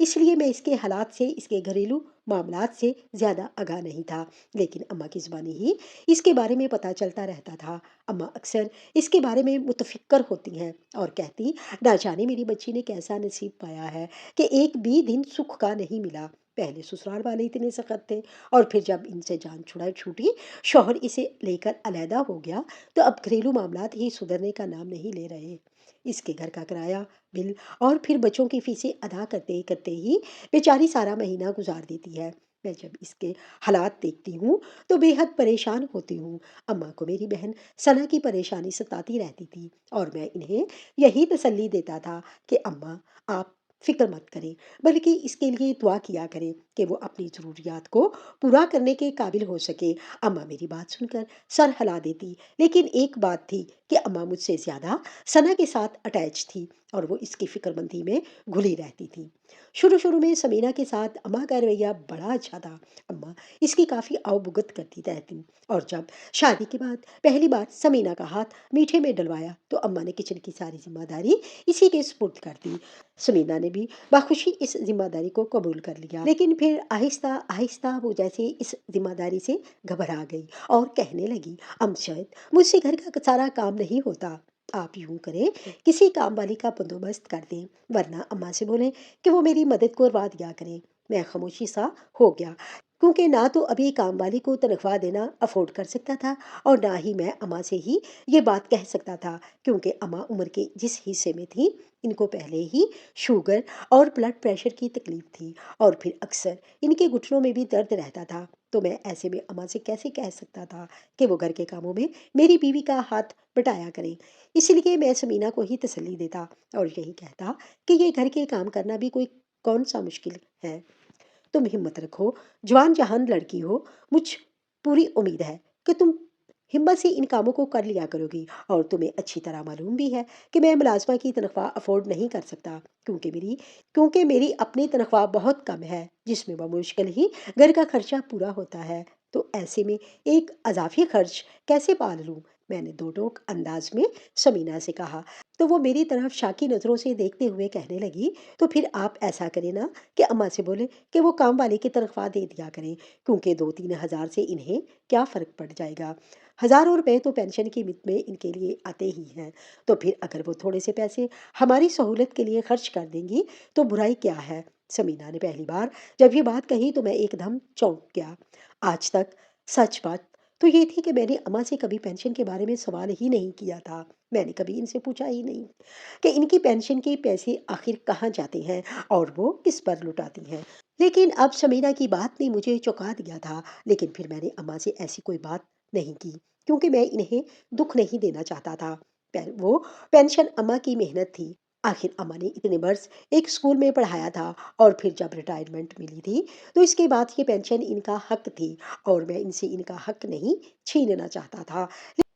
اس لیے میں اس کے حالات سے، اس کے گھریلو معاملات سے زیادہ آگاہ نہیں تھا، لیکن اماں کی زبانی ہی اس کے بارے میں پتہ چلتا رہتا تھا۔ اماں اکثر اس کے بارے میں متفکر ہوتی ہیں اور کہتی، نہ جانے میری بچی نے کیسا نصیب پایا ہے کہ ایک بھی دن سکھ کا نہیں ملا۔ پہلے سسرال والے اتنے سخت تھے، اور پھر جب ان سے جان چھوٹی، شوہر اسے لے کر علیحدہ ہو گیا، تو اب گھریلو معاملات ہی سدھرنے کا نام نہیں لے رہے۔ اس کے گھر کا کرایہ، بل اور پھر بچوں کی فیسیں ادا کرتے کرتے ہی بیچاری سارا مہینہ گزار دیتی ہے۔ میں جب اس کے حالات دیکھتی ہوں تو بے حد پریشان ہوتی ہوں۔ اماں کو میری بہن ثنا کی پریشانی ستاتی رہتی تھی، اور میں انہیں یہی تسلی دیتا تھا کہ اماں، آپ فکر مت کریں، بلکہ اس کے لیے دعا کیا کریں کہ وہ اپنی ضروریات کو پورا کرنے کے قابل ہو سکے۔ اماں میری بات سن کر سر ہلا دیتی، لیکن ایک بات تھی کہ اماں مجھ سے زیادہ ثنا کے ساتھ اٹیچ تھی، اور وہ اس کی فکر مندی میں گھلی رہتی تھی۔ شروع میں سمینہ کے ساتھ اماں کا رویہ بڑا اچھا تھا۔ اماں اس کی کافی آؤ بھگت کرتی رہتی، اور جب شادی کے بعد پہلی بار سمینہ کا ہاتھ میٹھے میں ڈلوایا تو اماں نے کچن کی ساری ذمہ داری اسی کے سپرد کر دی۔ سمینہ نے بھی بخوشی اس ذمہ داری کو قبول کر لیا، لیکن پھر آہستہ آہستہ وہ جیسے اس ذمہ داری سے گھبرا گئی اور کہنے لگی، شاید مجھ سے گھر کا سارا کام نہیں ہوتا، آپ یوں کریں کسی کام والی کا بندوبست کر دیں، ورنہ اماں سے بولیں کہ وہ میری مدد کروا دیا کریں۔ میں خاموشی سا ہو گیا، کیونکہ نہ تو ابھی کام والی کو تنخواہ دینا افورڈ کر سکتا تھا، اور نہ ہی میں اماں سے ہی یہ بات کہہ سکتا تھا، کیونکہ اماں عمر کے جس حصے میں تھی ان کو پہلے ہی شوگر اور بلڈ پریشر کی تکلیف تھی، اور پھر اکثر ان کے گھٹنوں میں بھی درد رہتا تھا۔ تو میں ایسے میں اماں سے کیسے کہہ سکتا تھا کہ وہ گھر کے کاموں میں میری بیوی کا ہاتھ بٹایا کریں؟ اس لیے میں سمینہ کو ہی تسلی دیتا اور یہی کہتا کہ یہ گھر کے کام کرنا بھی کوئی کون سا مشکل ہے۔ تم ہمت رکھو، جوان جہان لڑکی ہو، مجھ پوری امید ہے کہ تم ہمت سے ان کاموں کو کر لیا کرو گی، اور تمہیں اچھی طرح معلوم بھی ہے کہ میں ملازمہ کی تنخواہ افورڈ نہیں کر سکتا، کیونکہ میری اپنی تنخواہ بہت کم ہے، جس میں بمشکل ہی گھر کا خرچہ پورا ہوتا ہے۔ تو ایسے میں ایک اضافی خرچ کیسے پال لوں؟ میں نے دو ٹوک انداز میں سمینہ سے کہا، تو وہ میری طرف شاکی نظروں سے دیکھتے ہوئے کہنے لگی، تو پھر آپ ایسا کریں نا کہ اماں سے بولیں کہ وہ کام والے کی تنخواہ دے دیا کریں، کیونکہ 2-3 ہزار سے انہیں کیا فرق پڑ جائے گا، ہزاروں روپے تو پینشن کی مد میں ان کے لیے آتے ہی ہیں، تو پھر اگر وہ تھوڑے سے پیسے ہماری سہولت کے لیے خرچ کر دیں گی تو برائی کیا ہے؟ سمینہ نے پہلی بار جب یہ بات کہی تو میں ایک دم چونک گیا۔ آج تک سچ بات تو یہ تھی کہ میں نے اماں سے کبھی پینشن کے بارے میں سوال ہی نہیں کیا تھا۔ میں نے کبھی ان سے پوچھا ہی نہیں کہ ان کی پینشن کے پیسے آخر کہاں جاتے ہیں اور وہ کس پر لٹاتی ہیں۔ لیکن اب سمینہ کی بات نے مجھے چونکا دیا تھا، لیکن پھر میں نے اماں سے ایسی کوئی بات نہیں کی، کیونکہ میں انہیں دکھ نہیں دینا چاہتا تھا۔ وہ پینشن اماں کی محنت تھی، آخر اماں نے اتنے برس ایک اسکول میں پڑھایا تھا، اور پھر جب ریٹائرمنٹ ملی تھی تو اس کے بعد یہ پینشن ان کا حق تھی، اور میں ان سے ان کا حق نہیں چھیننا چاہتا تھا۔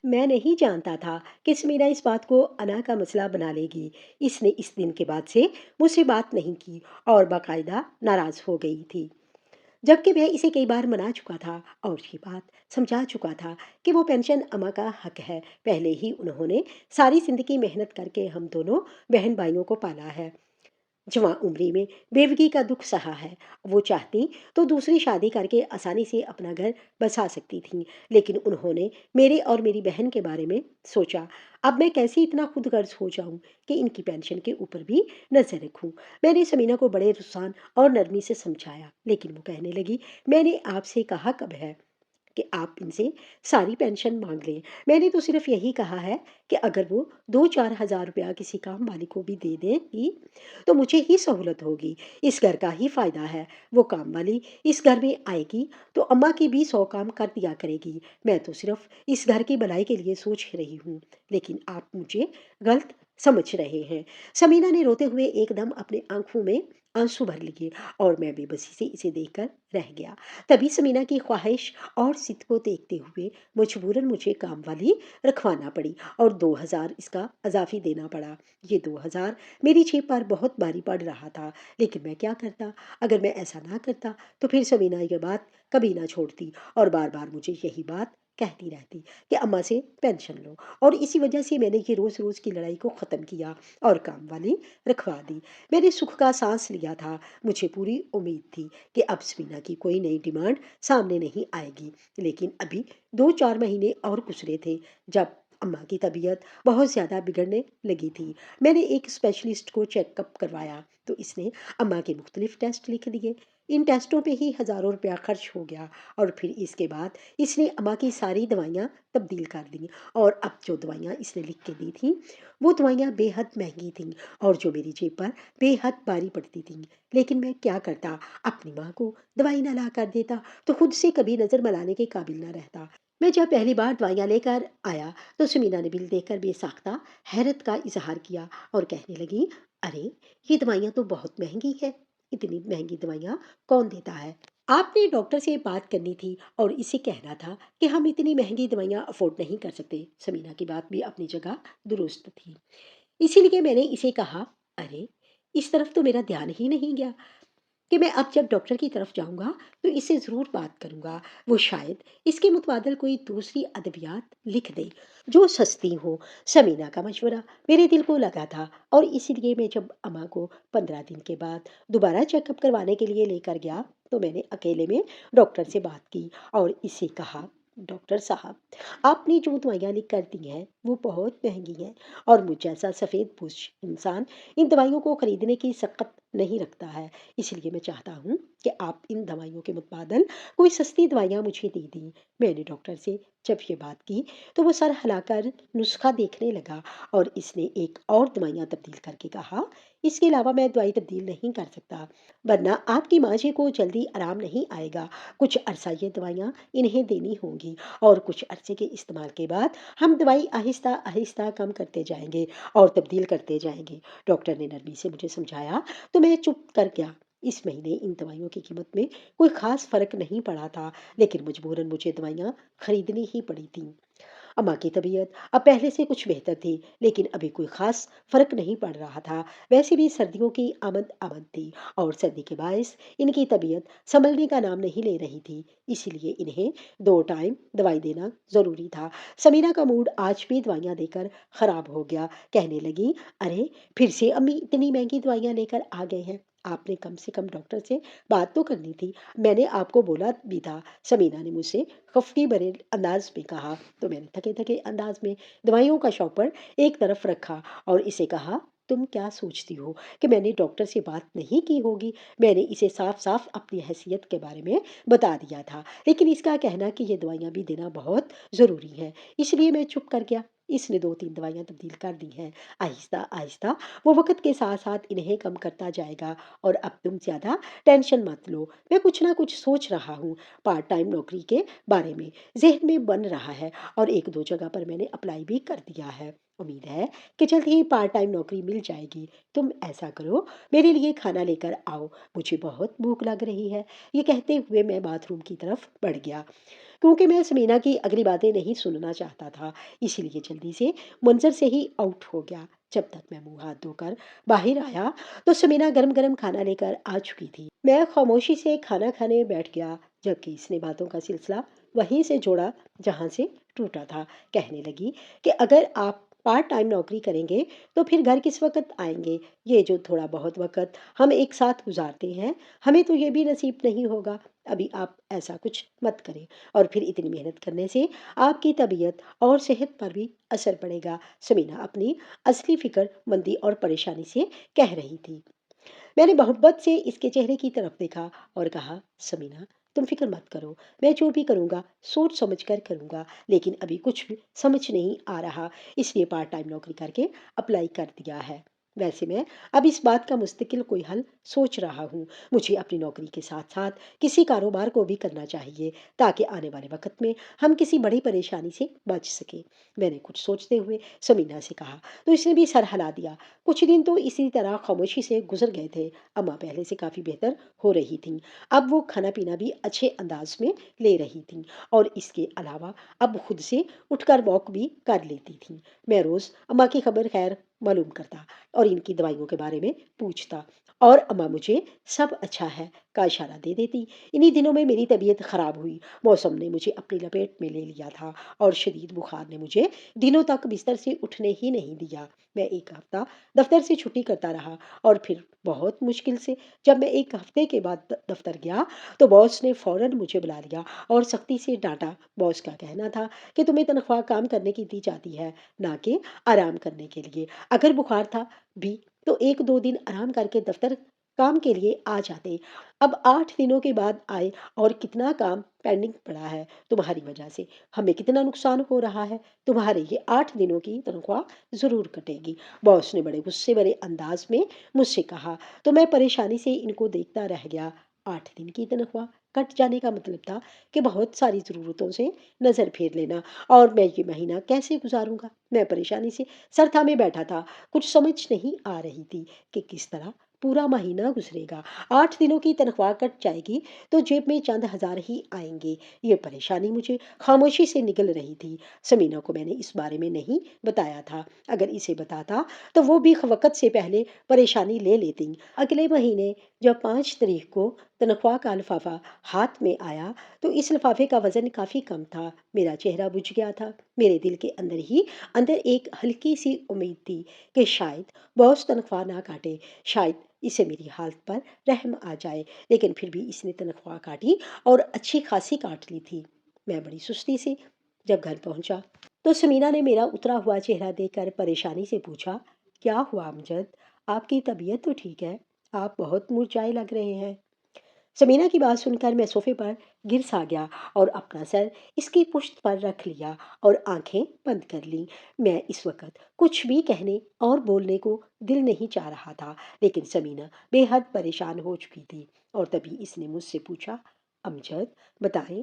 میں نہیں جانتا تھا کہ سمیرہ اس بات کو انا کا مسئلہ بنا لے گی۔ اس نے اس دن کے بعد سے مجھ سے بات نہیں کی اور باقاعدہ ناراض ہو گئی تھی، جبکہ میں اسے کئی بار منا چکا تھا اور یہ بات سمجھا چکا تھا کہ وہ پینشن اماں کا حق ہے۔ پہلے ہی انہوں نے ساری زندگی محنت کر کے ہم دونوں بہن بھائیوں کو پالا ہے، جوان عمری میں بیوگی کا دکھ سہا ہے۔ وہ چاہتی تو دوسری شادی کر کے آسانی سے اپنا گھر بسا سکتی تھیں، لیکن انہوں نے میرے اور میری بہن کے بارے میں سوچا۔ اب میں کیسے اتنا خود غرض ہو جاؤں کہ ان کی پینشن کے اوپر بھی نظر رکھوں؟ میں نے سمینہ کو بڑے رسان اور نرمی سے سمجھایا، لیکن وہ کہنے لگی، میں نے آپ سے کہا کب ہے کہ آپ ان سے ساری پینشن مانگ لیں؟ میں نے تو صرف یہی کہا ہے کہ اگر وہ 2-4 ہزار روپیہ کسی کام والی کو بھی دے دیں گی تو مجھے ہی سہولت ہوگی، اس گھر کا ہی فائدہ ہے۔ وہ کام والی اس گھر میں آئے گی تو اماں کی بھی 100 کام کر دیا کرے گی۔ میں تو صرف اس گھر کی بھلائی کے لیے سوچ رہی ہوں، لیکن آپ مجھے غلط سمجھ رہے ہیں۔ سمینہ نے روتے ہوئے ایک دم اپنے آنکھوں میں آنسو بھر لیے، اور میں بے بسی سے اسے دیکھ کر رہ گیا۔ تبھی سمینہ کی خواہش اور ضد کو دیکھتے ہوئے مجبوراً مجھے کام والی رکھوانا پڑی، اور 2 ہزار اس کا اضافی دینا پڑا۔ یہ 2 ہزار میری جیب پر بہت بھاری پڑ رہا تھا، لیکن میں کیا کرتا؟ اگر میں ایسا نہ کرتا تو پھر سمینہ یہ بات کبھی نہ چھوڑتی، اور بار بار مجھے یہی بات کہتی رہتی کہ اماں سے پینشن لو، اور اسی وجہ سے میں نے یہ روز روز کی لڑائی کو ختم کیا اور کام والی رکھوا دی۔ میں نے سکھ کا سانس لیا تھا، مجھے پوری امید تھی کہ اب سمینا کی کوئی نئی ڈیمانڈ سامنے نہیں آئے گی، لیکن ابھی 2-4 مہینے اور گزرے تھے جب اماں کی طبیعت بہت زیادہ بگڑنے لگی تھی۔ میں نے ایک اسپیشلسٹ کو چیک اپ کروایا تو اس نے اماں کے مختلف ٹیسٹ لکھ دیے۔ ان ٹیسٹوں پہ ہی ہزاروں روپیہ خرچ ہو گیا، اور پھر اس کے بعد اس نے اماں کی ساری دوائیاں تبدیل کر دیں، اور اب جو دوائیاں اس نے لکھ کے دی تھیں وہ دوائیاں بے حد مہنگی تھیں اور جو میری جیب پر بے حد بھاری پڑتی تھیں۔ لیکن میں کیا کرتا، اپنی ماں کو دوائی نہ لا کر دیتا تو خود سے کبھی نظر ملانے کے قابل نہ رہتا۔ میں جب پہلی بار دوائیاں لے کر آیا تو سمینا نے بل دیکھ کر بے ساختہ حیرت کا اظہار کیا اور کہنے لگی، ارے یہ دوائیاں تو بہت مہنگی ہے، اتنی مہنگی دوائیاں کون دیتا ہے؟ آپ نے ڈاکٹر سے بات کرنی تھی اور اسے کہنا تھا کہ ہم اتنی مہنگی دوائیاں افورڈ نہیں کر سکتے۔ سمینا کی بات بھی اپنی جگہ درست تھی، اسی لیے میں نے اسے کہا، ارے اس طرف تو میرا دھیان ہی نہیں گیا کہ میں اب جب ڈاکٹر کی طرف جاؤں گا تو اس سے ضرور بات کروں گا، وہ شاید اس کے متبادل کوئی دوسری ادویات لکھ دے جو سستی ہو۔ سمینا کا مشورہ میرے دل کو لگا تھا، اور اسی لیے میں جب اماں کو 15 دن کے بعد دوبارہ چیک اپ کروانے کے لیے لے کر گیا تو میں نے اکیلے میں ڈاکٹر سے بات کی اور اسے کہا، ڈاکٹر صاحب، آپ نے جو دوائیاں لکھ کر دی ہیں وہ بہت مہنگی ہیں، اور مجھ جیسا سفید پوش انسان ان دوائیوں کو خریدنے کی سخت نہیں رکھتا ہے، اس لیے میں چاہتا ہوں کہ آپ ان دوائیوں کے متبادل کوئی سستی دوائیاں مجھے دے دیں۔ میں نے ڈاکٹر سے جب یہ بات کی تو وہ سر ہلا کر نسخہ دیکھنے لگا، اور اس نے ایک اور دوائیاں تبدیل کر کے کہا، اس کے علاوہ میں دوائی تبدیل نہیں کر سکتا، ورنہ آپ کی ماں جی کو جلدی آرام نہیں آئے گا۔ کچھ عرصہ یہ دوائیاں انہیں دینی ہوں گی، اور کچھ عرصے کے استعمال کے بعد ہم دوائی آہستہ آہستہ کم کرتے جائیں گے اور تبدیل کرتے جائیں گے۔ ڈاکٹر نے نرمی سے مجھے سمجھایا تو میں چپ کر گیا۔ اس مہینے ان دوائیوں کی قیمت میں کوئی خاص فرق نہیں پڑا تھا، لیکن مجبوراً مجھے دوائیاں خریدنی ہی پڑی تھیں۔ اماں کی طبیعت اب پہلے سے کچھ بہتر تھی، لیکن ابھی کوئی خاص فرق نہیں پڑ رہا تھا۔ ویسے بھی سردیوں کی آمد تھی، اور سردی کے باعث ان کی طبیعت سنبھلنے کا نام نہیں لے رہی تھی، اسی لیے انہیں 2 ٹائم دوائی دینا ضروری تھا۔ سمینا کا موڈ آج بھی دوائیاں دے کر خراب ہو گیا، کہنے لگی، ارے پھر سے امی اتنی مہنگی دوائیاں لے کر آ گئے ہیں، آپ نے کم سے کم ڈاکٹر سے بات تو کرنی تھی، میں نے آپ کو بولا بھی تھا۔ سمینا نے مجھ سے خفگی بھرے انداز میں کہا تو میں نے تھکے تھکے انداز میں دوائیوں کا شاپر ایک طرف رکھا اور اسے کہا، تم کیا سوچتی ہو کہ میں نے ڈاکٹر سے بات نہیں کی ہوگی؟ میں نے اسے صاف صاف اپنی حیثیت کے بارے میں بتا دیا تھا، لیکن اس کا کہنا کہ یہ دوائیاں بھی دینا بہت ضروری ہے، اس لیے میں چپ کر گیا۔ اس نے 2-3 دوائیاں تبدیل کر دی ہیں، آہستہ آہستہ وہ وقت کے ساتھ ساتھ انہیں کم کرتا جائے گا، اور اب تم زیادہ ٹینشن مت لو، میں کچھ نہ کچھ سوچ رہا ہوں پارٹ ٹائم نوکری کے بارے میں، ذہن میں بن رہا ہے، اور 1-2 جگہ پر میں نے اپلائی بھی کر دیا ہے، امید ہے کہ جلد ہی پارٹ ٹائم نوکری مل جائے گی۔ تم ایسا کرو، میرے لیے کھانا لے کر آؤ، مجھے بہت بھوک لگ رہی ہے۔ یہ کہتے ہوئے میں باتھ روم کی طرف بڑھ گیا، کیونکہ میں سمینا کی اگلی باتیں نہیں سننا چاہتا تھا، اسی لیے جلدی سے منظر سے ہی آؤٹ ہو گیا۔ جب تک میں منہ ہاتھ دھو کر باہر آیا تو سمینا گرم گرم کھانا لے کر آ چکی تھی۔ میں خاموشی سے کھانا کھانے بیٹھ گیا، جبکہ اس نے باتوں کا سلسلہ وہیں سے جوڑا جہاں سے ٹوٹا تھا۔ کہنے لگی کہ اگر آپ پارٹ ٹائم نوکری کریں گے تو پھر گھر کس وقت آئیں گے؟ یہ جو تھوڑا بہت وقت ہم ایک ساتھ گزارتے ہیں، ہمیں تو یہ بھی نصیب نہیں ہوگا۔ ابھی آپ ایسا کچھ مت کریں، اور پھر اتنی محنت کرنے سے آپ کی طبیعت اور صحت پر بھی اثر پڑے گا۔ سمینا اپنی اصلی فکر مندی اور پریشانی سے کہہ رہی تھی۔ میں نے محبت سے اس کے چہرے کی طرف دیکھا اور کہا، سمینا تم فکر مت کرو، میں جو بھی کروں گا سوچ سمجھ کر کروں گا، لیکن ابھی کچھ بھی سمجھ نہیں آ رہا، اس لیے پارٹ ٹائم نوکری کر کے اپلائی کر دیا ہے۔ ویسے میں اب اس بات کا مستقل کوئی حل سوچ رہا ہوں، مجھے اپنی نوکری کے ساتھ ساتھ کسی کاروبار کو بھی کرنا چاہیے تاکہ آنے والے وقت میں ہم کسی بڑی پریشانی سے بچ سکیں۔ میں نے کچھ سوچتے ہوئے سمینا سے کہا تو اس نے بھی سر ہلا دیا۔ کچھ دن تو اسی طرح خاموشی سے گزر گئے تھے۔ اماں پہلے سے کافی بہتر ہو رہی تھیں، اب وہ کھانا پینا بھی اچھے انداز میں لے رہی تھیں، اور اس کے علاوہ اب خود سے اٹھ کر واک بھی کر لیتی تھیں۔ میں روز اماں کی خبر خیر معلوم کرتا اور ان کی دوائیوں کے بارے میں پوچھتا، اور اماں مجھے سب اچھا ہے کا اشارہ دے دیتی۔ انہی دنوں میں میری طبیعت خراب ہوئی، موسم نے مجھے اپنی لپیٹ میں لے لیا تھا اور شدید بخار نے مجھے دنوں تک بستر سے اٹھنے ہی نہیں دیا۔ میں ایک ہفتہ دفتر سے چھٹی کرتا رہا اور پھر بہت مشکل سے جب میں ایک ہفتے کے بعد دفتر گیا تو باس نے فوراً مجھے بلا لیا اور سختی سے ڈانٹا۔ باس کا کہنا تھا کہ تمہیں تنخواہ کام کرنے کی دی جاتی ہے، نہ کہ آرام کرنے کے لیے۔ اگر بخار تھا بھی تو ایک دو دن آرام کر کے دفتر کام کے لیے آ جاتے۔ اب 8 دنوں کے بعد آئے اور کتنا کام پینڈنگ پڑا ہے تمہاری وجہ سے، ہمیں کتنا نقصان ہو رہا ہے، تمہارے یہ 8 دنوں کی تنخواہ ضرور کٹے گی۔ باس نے بڑے غصے بھرے انداز میں مجھ سے کہا تو میں پریشانی سے ان کو دیکھتا رہ گیا۔ 8 دن کی تنخواہ کٹ جانے کا مطلب تھا کہ بہت ساری ضرورتوں سے نظر پھیر لینا، اور میں یہ مہینہ کیسے گزاروں گا؟ میں پریشانی سے سر تھامے بیٹھا تھا، کچھ سمجھ نہیں آ رہی تھی کہ کس طرح پورا مہینہ گزرے گا۔ 8 دنوں کی تنخواہ کٹ جائے گی تو جیب میں چند ہزار ہی آئیں گے، یہ پریشانی مجھے خاموشی سے نگل رہی تھی۔ سمینا کو میں نے اس بارے میں نہیں بتایا تھا، اگر اسے بتاتا تو وہ بھی وقت سے پہلے پریشانی لے لیتی۔ اگلے مہینے جب 5 تاریخ کو تنخواہ کا لفافہ ہاتھ میں آیا تو اس لفافے کا وزن کافی کم تھا۔ میرا چہرہ بجھ گیا تھا، میرے دل کے اندر ہی اندر ایک ہلکی سی امید تھی کہ شاید باس تنخواہ نہ کاٹے، شاید اسے میری حالت پر رحم آ جائے، لیکن پھر بھی اس نے تنخواہ کاٹی اور اچھی خاصی کاٹ لی تھی۔ میں بڑی سستی سے جب گھر پہنچا تو سمینا نے میرا اترا ہوا چہرہ دیکھ کر پریشانی سے پوچھا، کیا ہوا امجد؟ آپ کی طبیعت تو ٹھیک ہے، آپ بہت مرجھائے لگ رہے ہیں۔ سمینا کی بات سن کر میں صوفے پر گر سا گیا اور اپنا سر اس کی پشت پر رکھ لیا اور آنکھیں بند کر لیں۔ میں اس وقت کچھ بھی کہنے اور بولنے کو دل نہیں چاہ رہا تھا، لیکن سمینا بے حد پریشان ہو چکی تھی اور تبھی اس نے مجھ سے پوچھا، امجد بتائیں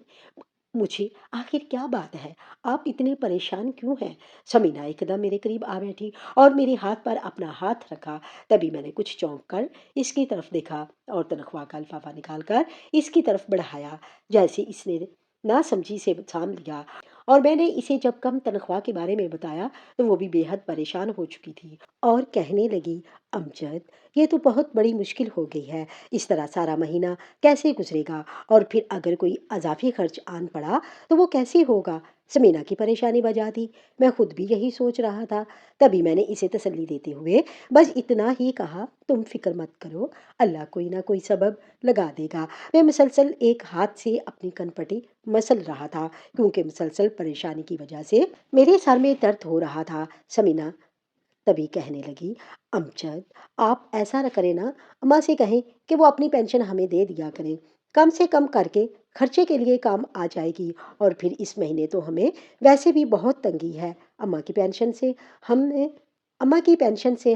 مجھے آخر کیا بات ہے، آپ اتنے پریشان کیوں ہیں؟ سمینا ایک دم میرے قریب آ بیٹھی اور میرے ہاتھ پر اپنا ہاتھ رکھا۔ تبھی میں نے کچھ چونک کر اس کی طرف دیکھا اور تنخواہ کا لفافہ نکال کر اس کی طرف بڑھایا، جیسے اس نے نہ سمجھی سے تھام لیا۔ اور میں نے اسے جب کم تنخواہ کے بارے میں بتایا تو وہ بھی بے حد پریشان ہو چکی تھی اور کہنے لگی، امجد یہ تو بہت بڑی مشکل ہو گئی ہے، اس طرح سارا مہینہ کیسے گزرے گا؟ اور پھر اگر کوئی اضافی خرچ آن پڑا تو وہ کیسے ہوگا؟ سمینا کی پریشانی بجا دی، میں خود بھی یہی سوچ رہا تھا۔ تبھی میں نے اسے تسلی دیتے ہوئے بس اتنا ہی کہا، تم فکر مت کرو، اللہ کوئی نہ کوئی سبب لگا دے گا۔ میں مسلسل ایک ہاتھ سے اپنی کنپٹی مسل رہا تھا کیونکہ مسلسل پریشانی کی وجہ سے میرے سر میں درد ہو رہا تھا۔ سمینا تبھی کہنے لگی، امجد آپ ایسا نہ کریں نا، اماں سے کہیں کہ وہ اپنی پینشن ہمیں دے دیا کریں، کم سے کم کر کے خرچے کے لیے کام آ جائے گی، اور پھر اس مہینے تو ہمیں ویسے بھی بہت تنگی ہے۔ اماں کی پینشن سے ہم اماں کی پینشن سے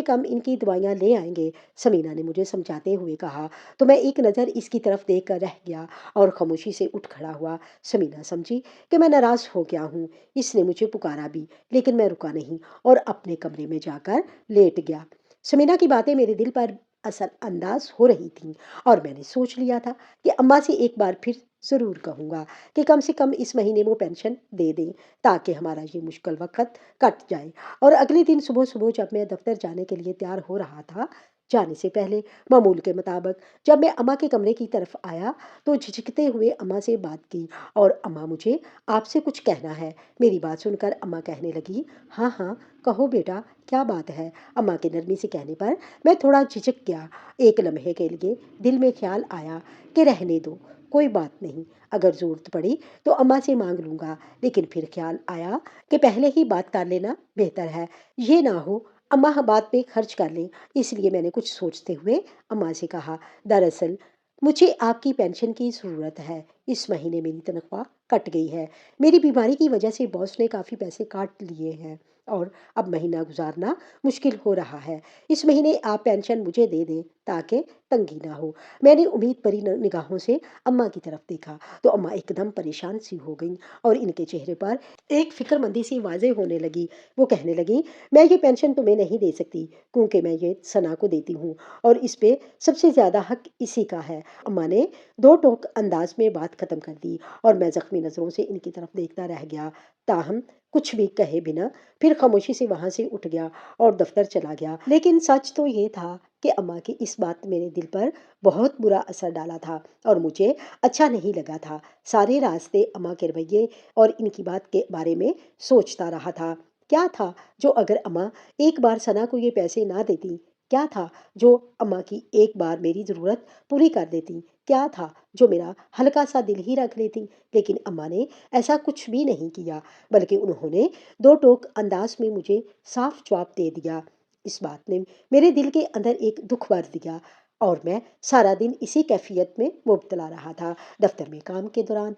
کم ان کی دوائیاں لے آئیں گے، سمینا نے مجھے سمجھاتے ہوئے کہا۔ تو میں ایک نظر اس کی طرف دیکھ کر رہ گیا اور خاموشی سے اٹھ کھڑا ہوا۔ سمینا سمجھی کہ میں ناراض ہو گیا ہوں، اس نے مجھے پکارا بھی، لیکن میں رکا نہیں اور اپنے کمرے میں جا کر لیٹ گیا۔ سمینا کی باتیں میرے دل پر اثر انداز ہو رہی تھیں اور میں نے سوچ لیا تھا کہ اماں سے ایک بار پھر ضرور کہوں گا کہ کم سے کم اس مہینے وہ پینشن دے دیں تاکہ ہمارا یہ مشکل وقت کٹ جائے۔ اور اگلے دن صبح صبح جب میں دفتر جانے کے لیے تیار ہو رہا تھا، جانے سے پہلے معمول کے مطابق جب میں اماں کے کمرے کی طرف آیا تو جھجکتے ہوئے اماں سے بات کی، اور اماں مجھے آپ سے کچھ کہنا ہے۔ میری بات سن کر اماں کہنے لگی، ہاں ہاں کہو بیٹا کیا بات ہے؟ اماں کے نرمی سے کہنے پر میں تھوڑا جھجک گیا۔ ایک لمحے کے لیے دل میں خیال آیا کہ رہنے دو، کوئی بات نہیں، اگر ضرورت پڑی تو اماں سے مانگ لوں گا، لیکن پھر خیال آیا کہ پہلے ہی بات کر لینا بہتر ہے، یہ نہ ہو اماں بات پہ خرچ کر لیں۔ اس لیے میں نے کچھ سوچتے ہوئے اماں سے کہا، دراصل مجھے آپ کی پینشن کی ضرورت ہے، اس مہینے میری تنخواہ کٹ گئی ہے، میری بیماری کی وجہ سے باس نے کافی پیسے کاٹ لیے ہیں اور اب مہینہ گزارنا مشکل ہو رہا ہے، اس مہینے آپ پینشن مجھے دے دیں تاکہ تنگی نہ ہو۔ میں نے امید بھری نگاہوں سے اماں کی طرف دیکھا تو اماں ایک دم پریشان سی ہو گئیں اور ان کے چہرے پر ایک فکر مندی سی واضح ہونے لگی۔ وہ کہنے لگی، میں یہ پینشن تمہیں نہیں دے سکتی کیونکہ میں یہ ثنا کو دیتی ہوں اور اس پہ سب سے زیادہ حق اسی کا ہے۔ اماں نے دو ٹوک انداز میں بات ختم کر دی اور میں زخمی نظروں سے ان کی طرف دیکھتا رہ گیا، تاہم کچھ بھی کہے بنا پھر خاموشی سے وہاں سے اٹھ گیا اور دفتر چلا گیا۔ لیکن سچ تو یہ تھا کہ اماں کی اس بات نے میرے دل پر بہت برا اثر ڈالا تھا اور مجھے اچھا نہیں لگا تھا۔ سارے راستے اماں کے رویے اور ان کی بات کے بارے میں سوچتا رہا تھا۔ کیا تھا جو اگر اماں ایک بار ثنا کو یہ پیسے نہ دیتی؟ کیا تھا جو اماں کی ایک بار میری ضرورت پوری کر دیتی؟ کیا تھا جو میرا ہلکا سا دل ہی رکھ لیتی؟ لیکن اماں نے ایسا کچھ بھی نہیں کیا، بلکہ انہوں نے دو ٹوک انداز میں مجھے صاف جواب دے دیا۔ اس بات نے میرے دل کے اندر ایک دکھ بھر دیا اور میں سارا دن اسی کیفیت میں مبتلا رہا تھا۔ دفتر میں کام کے دوران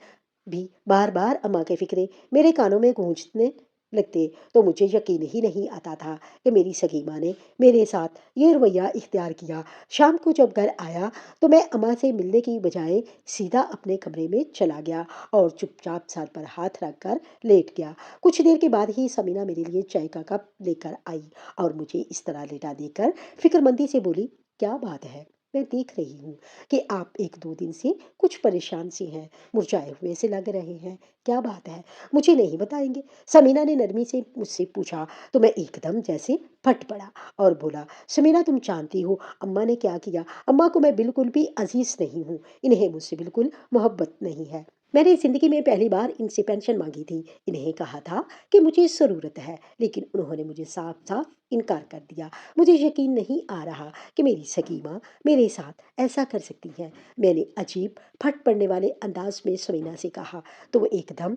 بھی بار بار اماں کے فکرے میرے کانوں میں گونجنے لگتے تو مجھے یقین ہی نہیں آتا تھا کہ میری سگی ماں نے میرے ساتھ یہ رویہ اختیار کیا۔ شام کو جب گھر آیا تو میں اماں سے ملنے کی بجائے سیدھا اپنے کمرے میں چلا گیا اور چپ چاپ سر پر ہاتھ رکھ کر لیٹ گیا۔ کچھ دیر کے بعد ہی سمینا میرے لیے چائے کا کپ لے کر آئی اور مجھے اس طرح لیٹا دیکھ کر فکر مندی سے بولی، کیا بات ہے؟ میں دیکھ رہی ہوں کہ آپ ایک دو دن سے کچھ پریشان سی ہیں، مرجھائے ہوئے سے لگ رہے ہیں۔ کیا بات ہے؟ مجھے نہیں بتائیں گے؟ سمینا نے نرمی سے مجھ سے پوچھا تو میں ایک دم جیسے پھٹ پڑا اور بولا، سمینا تم جانتی ہو اماں نے کیا کیا؟ اماں کو میں بالکل بھی عزیز نہیں ہوں، انہیں مجھ سے بالکل محبت نہیں ہے۔ میں نے زندگی میں پہلی بار ان سے پینشن مانگی تھی، انہیں کہا تھا کہ مجھے ضرورت ہے، لیکن انہوں نے مجھے صاف صاف انکار کر دیا۔ مجھے یقین نہیں آ رہا کہ میری سگی ماں میرے ساتھ ایسا کر سکتی ہیں۔ میں نے عجیب پھٹ پڑنے والے انداز میں سمینا سے کہا تو وہ ایک دم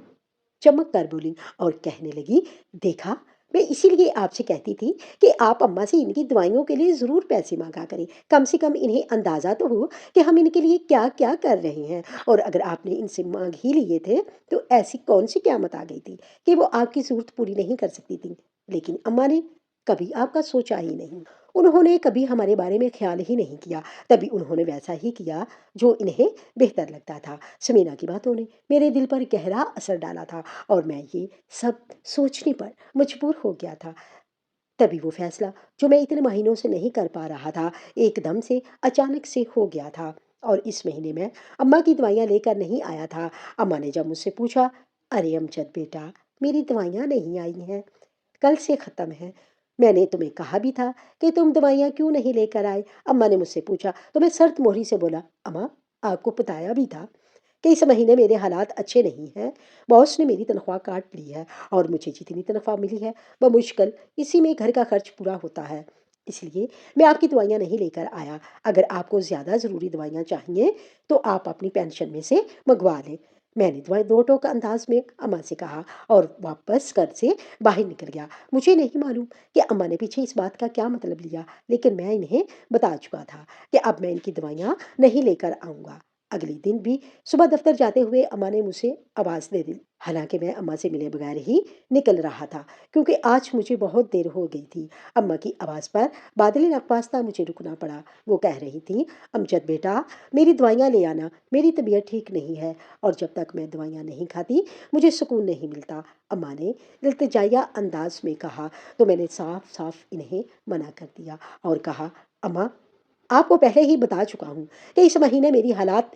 چمک کر بولی اور کہنے لگی، دیکھا میں اسی لیے آپ سے کہتی تھی کہ آپ اماں سے ان کی دوائیوں کے لیے ضرور پیسے مانگا کریں، کم سے کم انہیں اندازہ تو ہو کہ ہم ان کے لیے کیا کیا کر رہے ہیں، اور اگر آپ نے ان سے مانگ ہی لیے تھے تو ایسی کون سی قیامت آ گئی تھی کہ وہ آپ کی ضرورت پوری نہیں کر سکتی تھی؟ لیکن اماں نے کبھی آپ کا سوچا ہی نہیں، انہوں نے کبھی ہمارے بارے میں خیال ہی نہیں کیا، تبھی انہوں نے ویسا ہی کیا جو انہیں بہتر لگتا تھا۔ سمینا کی باتوں نے میرے دل پر گہرا اثر ڈالا تھا اور میں یہ سب سوچنے پر مجبور ہو گیا تھا۔ تبھی وہ فیصلہ جو میں اتنے مہینوں سے نہیں کر پا رہا تھا ایک دم سے اچانک سے ہو گیا تھا، اور اس مہینے میں اماں کی دوائیاں لے کر نہیں آیا تھا۔ اماں نے جب مجھ سے پوچھا، ارے امجد بیٹا، میری دوائیاں نہیں آئی ہیں، کل سے ختم ہے، میں نے تمہیں کہا بھی تھا کہ تم دوائیاں کیوں نہیں لے کر آئے؟ اماں نے مجھ سے پوچھا تو میں سرد موہری سے بولا، اماں آپ کو بتایا بھی تھا کہ اس مہینے میرے حالات اچھے نہیں ہیں، باس نے میری تنخواہ کاٹ لی ہے اور مجھے جتنی تنخواہ ملی ہے بمشکل اسی میں گھر کا خرچ پورا ہوتا ہے، اس لیے میں آپ کی دوائیاں نہیں لے کر آیا۔ اگر آپ کو زیادہ ضروری دوائیاں چاہیے تو آپ اپنی پینشن میں سے منگوا لیں۔ میں نے دوائی دو ٹوک انداز میں اماں سے کہا اور واپس گھر سے باہر نکل گیا۔ مجھے نہیں معلوم کہ اماں نے پیچھے اس بات کا کیا مطلب لیا، لیکن میں انہیں بتا چکا تھا کہ اب میں ان کی دوائیاں نہیں لے کر آؤں گا۔ اگلے دن بھی صبح دفتر جاتے ہوئے اماں نے مجھ سے آواز دے دی، حالانکہ میں اماں سے ملے بغیر ہی نکل رہا تھا کیونکہ آج مجھے بہت دیر ہو گئی تھی۔ اماں کی آواز پر بادل نخواستہ مجھے رکنا پڑا۔ وہ کہہ رہی تھی، امجد بیٹا میری دوائیاں لے آنا، میری طبیعت ٹھیک نہیں ہے اور جب تک میں دوائیاں نہیں کھاتی مجھے سکون نہیں ملتا۔ اماں نے التجائیہ انداز میں کہا تو میں نے صاف صاف انہیں منع کر دیا اور کہا، اماں آپ کو پہلے ہی بتا چکا ہوں کہ اس مہینے میری حالات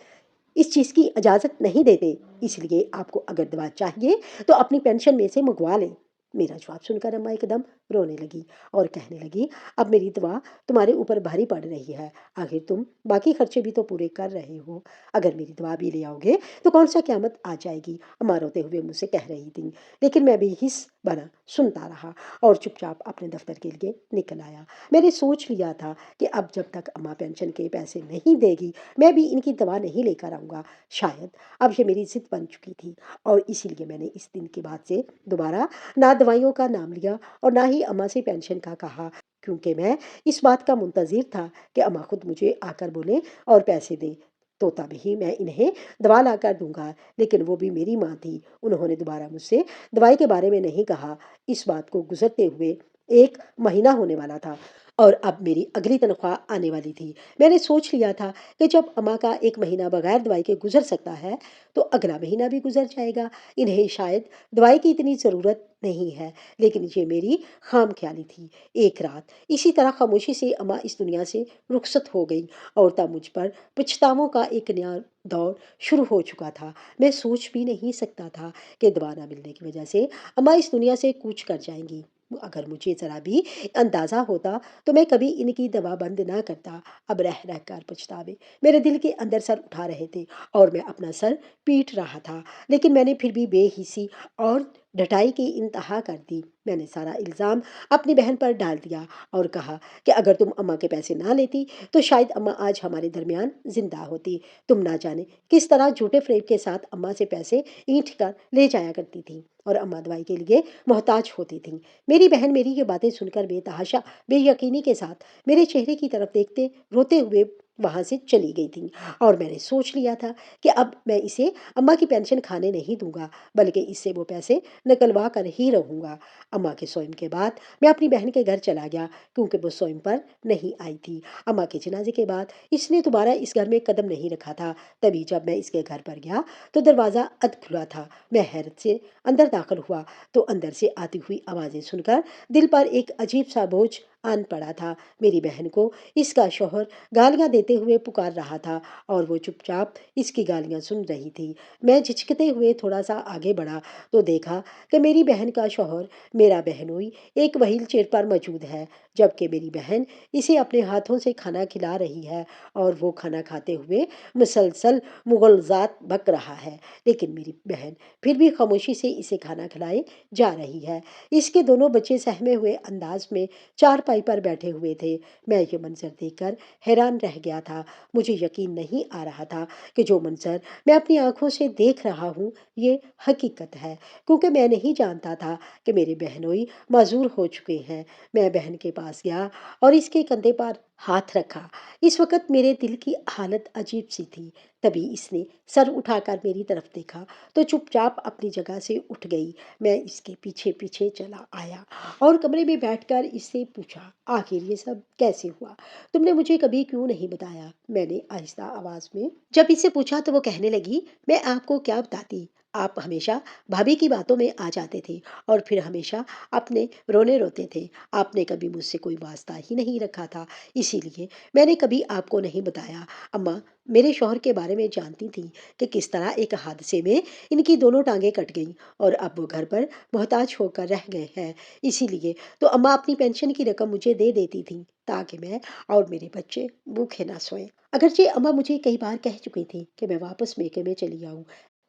اس چیز کی اجازت نہیں دیتے، اس لیے آپ کو اگر دوا چاہیے تو اپنی پینشن میں سے منگوا لیں۔ میرا جواب سن کر اماں ایک دم رونے لگی اور کہنے لگی، اب میری دوا تمہارے اوپر بھاری پڑ رہی ہے، آخر تم باقی خرچے بھی تو پورے کر رہے ہو، اگر میری دوا بھی لے آؤ گے تو کون سا قیامت آ جائے گی؟ اماں روتے ہوئے مجھ سے کہہ رہی تھی، لیکن میں بھی حص بنا سنتا رہا اور چپ چاپ اپنے دفتر کے لیے نکل آیا۔ میں نے سوچ لیا تھا کہ اب جب تک اماں پینشن کے پیسے نہیں دے گی میں بھی ان کی دوا نہیں لے کر آؤں گا۔ شاید اب یہ میری ضد بن چکی تھی اور اسی لیے میں نے اس دن کے بعد سے دوبارہ نہ دوائیوں کا نام لیا اور نہ ہی اماں سے پینشن کا کہا، کیونکہ میں اس بات کا منتظر تھا کہ اماں خود مجھے آ کر بولیں اور پیسے دیں تو تب ہی میں انہیں دوا لا کر دوں گا، لیکن وہ بھی میری ماں تھی، انہوں نے دوبارہ مجھ سے دوائی کے بارے میں نہیں کہا۔ اس بات کو گزرتے ہوئے ایک مہینہ ہونے والا تھا اور اب میری اگلی تنخواہ آنے والی تھی۔ میں نے سوچ لیا تھا کہ جب اماں کا ایک مہینہ بغیر دوائی کے گزر سکتا ہے تو اگلا مہینہ بھی گزر جائے گا، انہیں شاید دوائی کی اتنی ضرورت نہیں ہے، لیکن یہ میری خام خیالی تھی۔ ایک رات اسی طرح خاموشی سے اماں اس دنیا سے رخصت ہو گئی اور تب مجھ پر پچھتاووں کا ایک نیا دور شروع ہو چکا تھا۔ میں سوچ بھی نہیں سکتا تھا کہ دوا نہ ملنے کی وجہ سے اماں اس دنیا سے کوچ کر جائیں گی۔ اگر مجھے ذرا بھی اندازہ ہوتا تو میں کبھی ان کی دوا بند نہ کرتا۔ اب رہ رہ کر پچھتاوے میرے دل کے اندر سر اٹھا رہے تھے اور میں اپنا سر پیٹ رہا تھا، لیکن میں نے پھر بھی بے حسی اور ڈٹائی کی انتہا کر دی۔ میں نے سارا الزام اپنی بہن پر ڈال دیا اور کہا کہ اگر تم اماں کے پیسے نہ لیتی تو شاید اماں آج ہمارے درمیان زندہ ہوتی۔ تم نہ جانے کس طرح جھوٹے فریب کے ساتھ اماں سے پیسے اینٹھ کر لے جایا کرتی تھی اور اماں دوائی کے لیے محتاج ہوتی تھیں۔ میری بہن میری یہ باتیں سن کر بے تحاشا بے یقینی کے ساتھ میرے چہرے کی طرف دیکھتے روتے ہوئے وہاں سے چلی گئی تھی، اور میں نے سوچ لیا تھا کہ اب میں اسے اماں کی پینشن کھانے نہیں دوں گا، بلکہ اس سے وہ پیسے نکلوا کر ہی رہوں گا۔ اماں کے سوئم کے بعد میں اپنی بہن کے گھر چلا گیا، کیونکہ وہ سوئم پر نہیں آئی تھی۔ اماں کے جنازے کے بعد اس نے دوبارہ اس گھر میں قدم نہیں رکھا تھا۔ تبھی جب میں اس کے گھر پر گیا تو دروازہ اد کھلا تھا۔ میں حیرت سے اندر داخل ہوا تو اندر سے آتی ہوئی آوازیں سن کر دل پر ایک عجیب سا بوجھ آن پڑا تھا۔ میری بہن کو اس کا شوہر گالیاں دیتے ہوئے پکار رہا تھا اور وہ چپ چاپ اس کی گالیاں سن رہی تھی۔ میں جھجکتے ہوئے تھوڑا سا آگے بڑھا تو دیکھا کہ میری بہن کا شوہر میرا بہنوئی ایک وہیل چیئر پر موجود ہے، جبکہ میری بہن اسے اپنے ہاتھوں سے کھانا کھلا رہی ہے اور وہ کھانا کھاتے ہوئے مسلسل مغلزات بک رہا ہے، لیکن میری بہن پھر بھی خاموشی سے اسے کھانا کھلائے جا رہی ہے۔ اس کے دونوں بچے سہمے ہوئے انداز میں چارپائی پر بیٹھے ہوئے تھے۔ میں یہ منظر دیکھ کر حیران رہ گیا تھا۔ مجھے یقین نہیں آ رہا تھا کہ جو منظر میں اپنی آنکھوں سے دیکھ رہا ہوں یہ حقیقت ہے، کیونکہ میں نہیں جانتا تھا کہ میرے بہنوئی معذور ہو چکے ہیں۔ میں بہن کے پاس گیا اور اس کے کندھے پر ہاتھ رکھا۔ اس وقت میرے دل کی حالت عجیب سی تھی۔ تبھی اس نے سر اٹھا کر میری طرف دیکھا تو چپ چاپ اپنی جگہ سے اٹھ گئی۔ میں اس کے پیچھے پیچھے چلا آیا اور کمرے میں بیٹھ کر اس سے پوچھا، آخر یہ سب کیسے ہوا؟ تم نے مجھے کبھی کیوں نہیں بتایا؟ میں نے آہستہ آواز میں جب اس سے پوچھا تو وہ کہنے لگی، میں آپ کو کیا بتاتی؟ آپ ہمیشہ بھابھی کی باتوں میں آ جاتے تھے اور پھر ہمیشہ اپنے رونے روتے تھے۔ آپ نے کبھی مجھ سے کوئی واسطہ ہی نہیں رکھا تھا، اسی لیے میں نے کبھی آپ کو نہیں بتایا۔ اماں میرے شوہر کے بارے میں جانتی تھیں کہ کس طرح ایک حادثے میں ان کی دونوں ٹانگیں کٹ گئیں اور اب وہ گھر پر محتاج ہو کر رہ گئے ہیں۔ اسی لیے تو اماں اپنی پینشن کی رقم مجھے دے دیتی تھیں تاکہ میں اور میرے بچے بھوکے نہ سوئیں۔ اگرچہ اماں مجھے کئی بار کہہ چکی تھیں کہ میں واپس میکے میں چلی آؤں،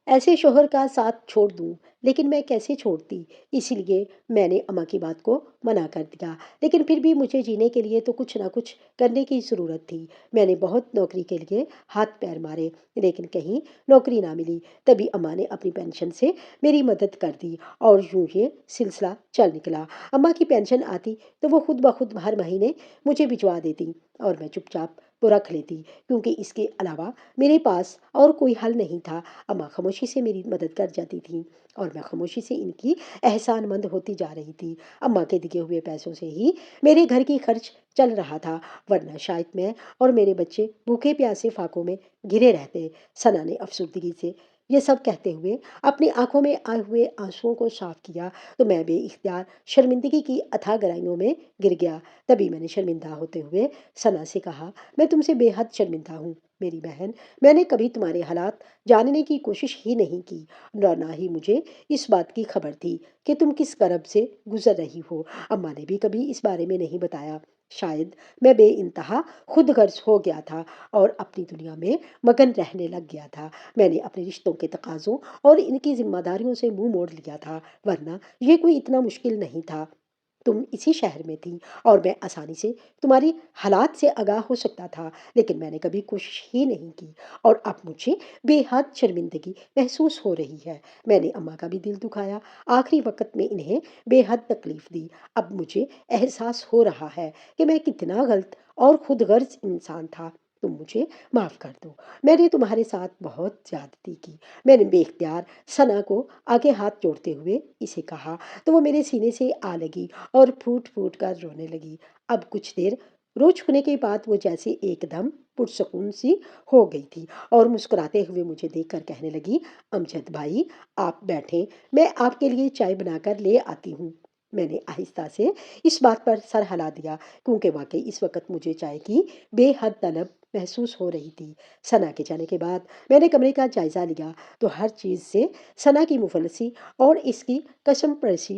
ایسے شوہر کا ساتھ چھوڑ دوں، لیکن میں کیسے چھوڑتی؟ اسی لیے میں نے اماں کی بات کو منع کر دیا، لیکن پھر بھی مجھے جینے کے لیے تو کچھ نہ کچھ کرنے کی ضرورت تھی۔ میں نے بہت نوکری کے لیے ہاتھ پیر مارے، لیکن کہیں نوکری نہ ملی۔ تبھی اماں نے اپنی پینشن سے میری مدد کر دی اور یوں یہ سلسلہ چل نکلا۔ اماں کی پینشن آتی تو وہ خود بخود ہر مہینے مجھے بھجوا دیتی اور میں چپ چاپ وہ رکھ لیتی، کیونکہ اس کے علاوہ میرے پاس اور کوئی حل نہیں تھا۔ اماں خاموشی سے میری مدد کر جاتی تھیں اور میں خاموشی سے ان کی احسان مند ہوتی جا رہی تھی۔ اماں کے دیے ہوئے پیسوں سے ہی میرے گھر کی خرچ چل رہا تھا، ورنہ شاید میں اور میرے بچے بھوکے پیاسے فاقوں میں گھرے رہتے۔ ثنا نے افسردگی سے یہ سب کہتے ہوئے اپنی آنکھوں میں آئے ہوئے آنسوؤں کو صاف کیا تو میں بے اختیار شرمندگی کی اتھاہ گہرائیوں میں گر گیا۔ تبھی میں نے شرمندہ ہوتے ہوئے ثنا سے کہا، میں تم سے بے حد شرمندہ ہوں میری بہن۔ میں نے کبھی تمہارے حالات جاننے کی کوشش ہی نہیں کی، اور نہ ہی مجھے اس بات کی خبر تھی کہ تم کس کرب سے گزر رہی ہو۔ اماں نے بھی کبھی اس بارے میں نہیں بتایا۔ شاید میں بے انتہا خود غرض ہو گیا تھا اور اپنی دنیا میں مگن رہنے لگ گیا تھا۔ میں نے اپنے رشتوں کے تقاضوں اور ان کی ذمہ داریوں سے منہ موڑ لیا تھا، ورنہ یہ کوئی اتنا مشکل نہیں تھا۔ تم اسی شہر میں تھی اور میں آسانی سے تمہاری حالات سے آگاہ ہو سکتا تھا، لیکن میں نے کبھی کوشش ہی نہیں کی اور اب مجھے بے حد شرمندگی محسوس ہو رہی ہے۔ میں نے اماں کا بھی دل دکھایا، آخری وقت میں انہیں بے حد تکلیف دی۔ اب مجھے احساس ہو رہا ہے کہ میں کتنا غلط اور خود غرض انسان تھا۔ تم مجھے معاف کر دو، میں نے تمہارے ساتھ بہت زیادتی کی۔ میں نے بے اختیار ثنا کو آگے ہاتھ جوڑتے ہوئے اسے کہا تو وہ میرے سینے سے آ لگی اور پھوٹ پھوٹ کر رونے لگی۔ اب کچھ دیر رو چکنے کے بعد وہ جیسے ایک دم پرسکون سی ہو گئی تھی اور مسکراتے ہوئے مجھے دیکھ کر کہنے لگی، امجد بھائی آپ بیٹھیں، میں آپ کے لیے چائے بنا کر لے آتی ہوں۔ میں نے آہستہ سے اس بات پر سر ہلا دیا، کیونکہ واقعی اس وقت مجھے چائے کی بے حد طلب محسوس ہو رہی تھی۔ ثنا کے جانے کے بعد میں نے کمرے کا جائزہ لیا تو ہر چیز سے ثنا کی مفلسی اور اس کی قسم پرسی